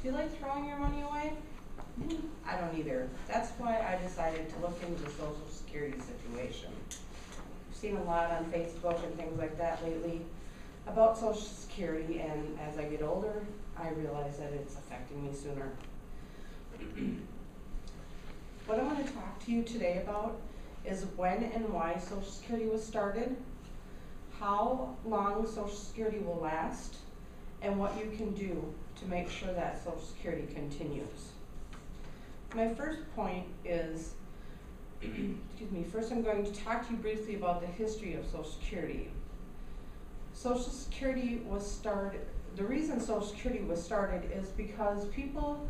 Do you like throwing your money away? I don't either. That's why I decided to look into the Social Security situation. I've seen a lot on Facebook and things like that lately about Social Security, and as I get older, I realize that it's affecting me sooner. What I want to talk to you today about is when and why Social Security was started, how long Social Security will last, and what you can do to make sure that Social Security continues. My first point is, first I'm going to talk to you briefly about the history of Social Security. Social Security was started, the reason Social Security was started is because people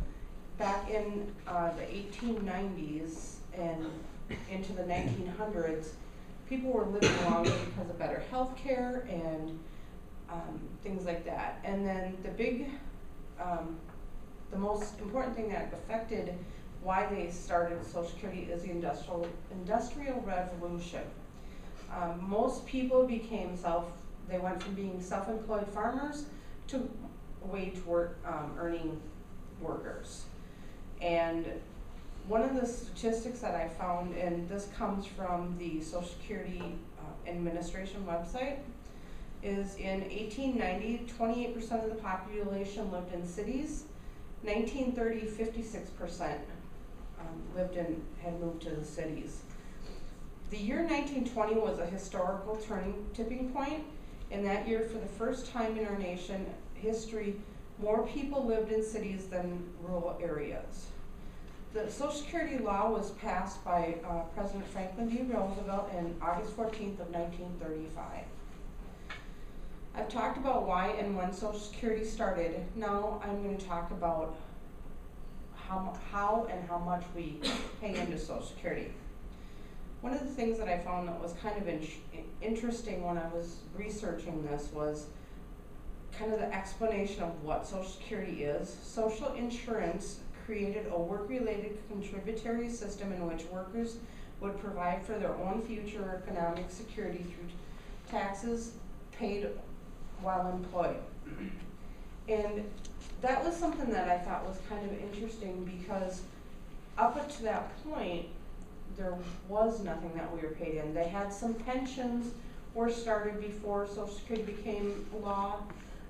back in the 1890s and into the 1900s, people were living longer because of better health care and things like that. And then the most important thing that affected why they started Social Security is the Industrial Revolution. Most people they went from being self-employed farmers to wage work earning workers. And one of the statistics that I found, and this comes from the Social Security Administration website, is in 1890, 28% of the population lived in cities. 1930, 56% had moved to the cities. The year 1920 was a historical tipping point. In that year, for the first time in our nation history, more people lived in cities than rural areas. The Social Security law was passed by President Franklin D. Roosevelt on August 14th of 1935. I've talked about why and when Social Security started. Now I'm going to talk about how and how much we pay into Social Security. One of the things that I found that was kind of interesting when I was researching this was kind of the explanation of what Social Security is. Social insurance created a work-related contributory system in which workers would provide for their own future economic security through taxes paid while employed. And that was something that I thought was kind of interesting because up to that point, there was nothing that we were paid in. They had some pensions were started before Social Security became law.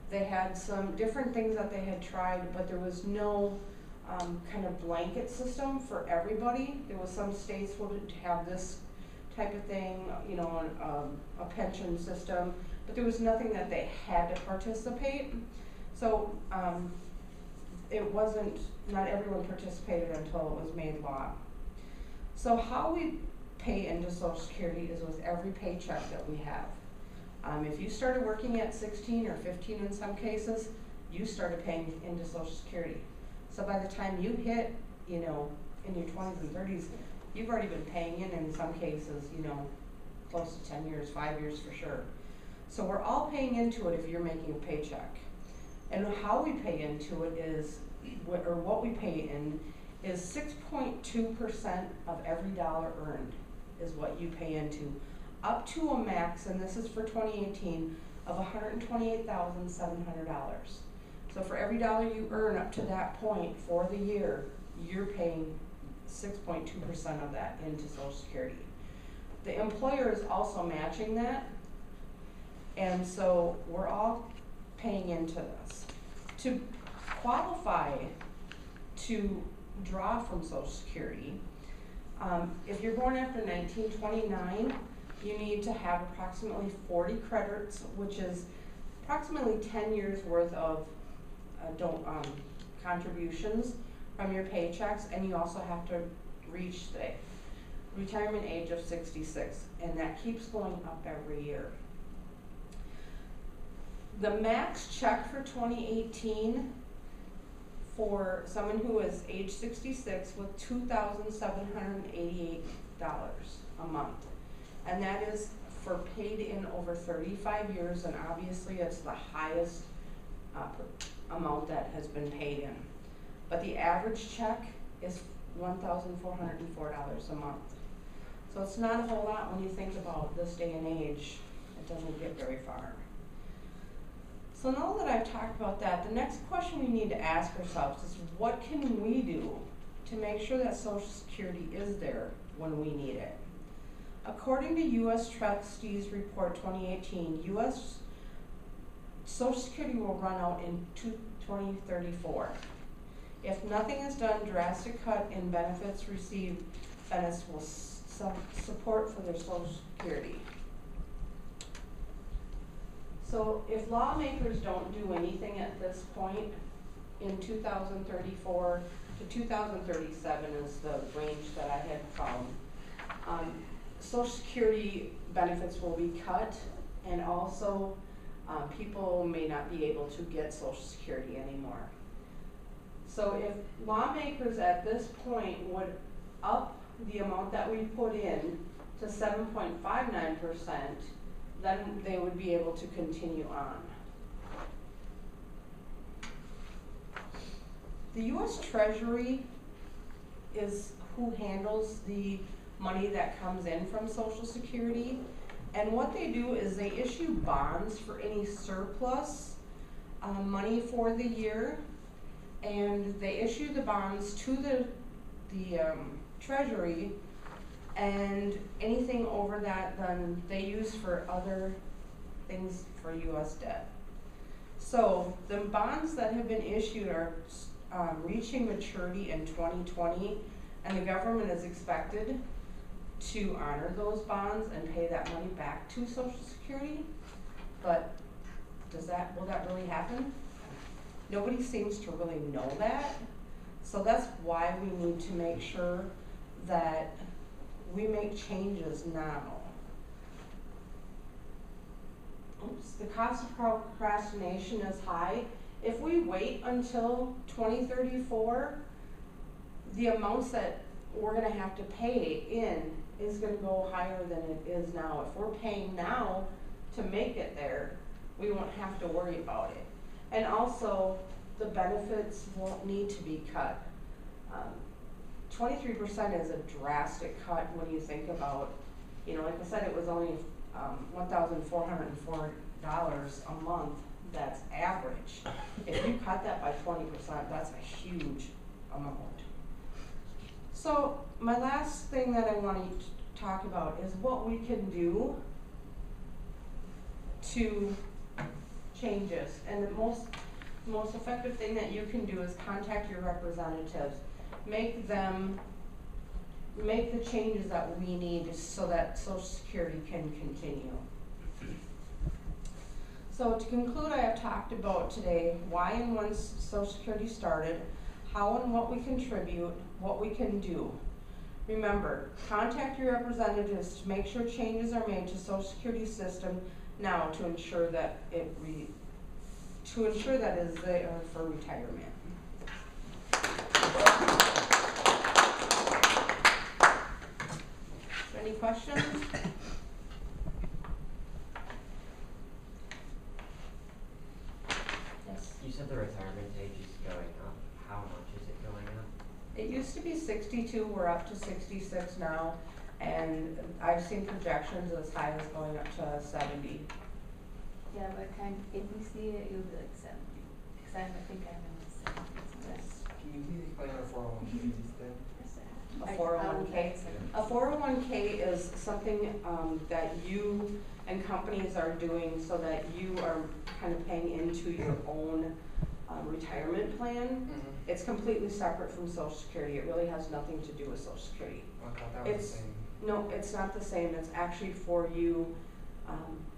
They had some different things that they had tried, but there was no kind of blanket system for everybody. There was some states would have this type of thing, a pension system, but there was nothing that they had to participate. So not everyone participated until it was made law. So how we pay into Social Security is with every paycheck that we have. If you started working at 16 or 15 in some cases, you started paying into Social Security. So by the time you hit, in your 20s and 30s, you've already been paying in some cases, close to 10 years, 5 years for sure. So we're all paying into it if you're making a paycheck. And how we pay into it is, or what we pay in, is 6.2% of every dollar earned is what you pay into, up to a max, and this is for 2018, of $128,700. So for every dollar you earn up to that point for the year, you're paying 6.2% of that into Social Security. The employer is also matching that, and so we're all paying into this. To qualify to draw from Social Security, if you're born after 1929, you need to have approximately 40 credits, which is approximately 10 years worth of contributions from your paychecks, and you also have to reach the retirement age of 66, and that keeps going up every year. The max check for 2018 for someone who is age 66 was $2,788 a month. And that is for paid in over 35 years, and obviously it's the highest amount that has been paid in. But the average check is $1,404 a month. So it's not a whole lot when you think about this day and age. It doesn't get very far. So now that I've talked about that, the next question we need to ask ourselves is, what can we do to make sure that Social Security is there when we need it? According to U.S. Trustees Report 2018, U.S. Social Security will run out in 2034. If nothing is done, drastic cut in benefits received, benefits will support for their Social Security. So if lawmakers don't do anything at this point, in 2034 to 2037 is the range that I had found, Social Security benefits will be cut, and also people may not be able to get Social Security anymore. So if lawmakers at this point would up the amount that we put in to 7.59%, then they would be able to continue on. The U.S. Treasury is who handles the money that comes in from Social Security, and what they do is they issue bonds for any surplus money for the year, and they issue the bonds to the Treasury, and anything over that then they use for other things for U.S. debt. So the bonds that have been issued are reaching maturity in 2020, and the government is expected to honor those bonds and pay that money back to Social Security. But will that really happen? Nobody seems to really know that. So that's why we need to make sure that we make changes now. Oops, the cost of procrastination is high. If we wait until 2034, the amounts that we're gonna have to pay in is gonna go higher than it is now. If we're paying now to make it there, we won't have to worry about it. And also, the benefits won't need to be cut. 23% is a drastic cut when you think about, like I said, it was only $1,404 a month. That's average. If you cut that by 20%, that's a huge amount. So my last thing that I want to talk about is what we can do to change this. And the most effective thing that you can do is contact your representatives. Make the changes that we need so that Social Security can continue. So to conclude, I have talked about today why and when Social Security started, how and what we contribute, what we can do. Remember, contact your representatives to make sure changes are made to Social Security system now to ensure that it is there for retirement. Any questions? Yes. You said the retirement age is going up. How much is it going up? It used to be 62, we're up to 66 now, and I've seen projections as high as going up to 70. Yeah, but if we see it, it'll be like 70. Because I think I'm in the 70s. Can you please explain what a 401k is then? A 401k. A 401k is something that you and companies are doing so that you are kind of paying into your own retirement plan. Mm-hmm. It's completely separate from Social Security. It really has nothing to do with Social Security. I thought that was the same. No, it's not the same. It's actually for you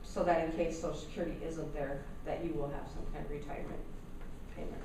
so that in case Social Security isn't there, that you will have some kind of retirement payment.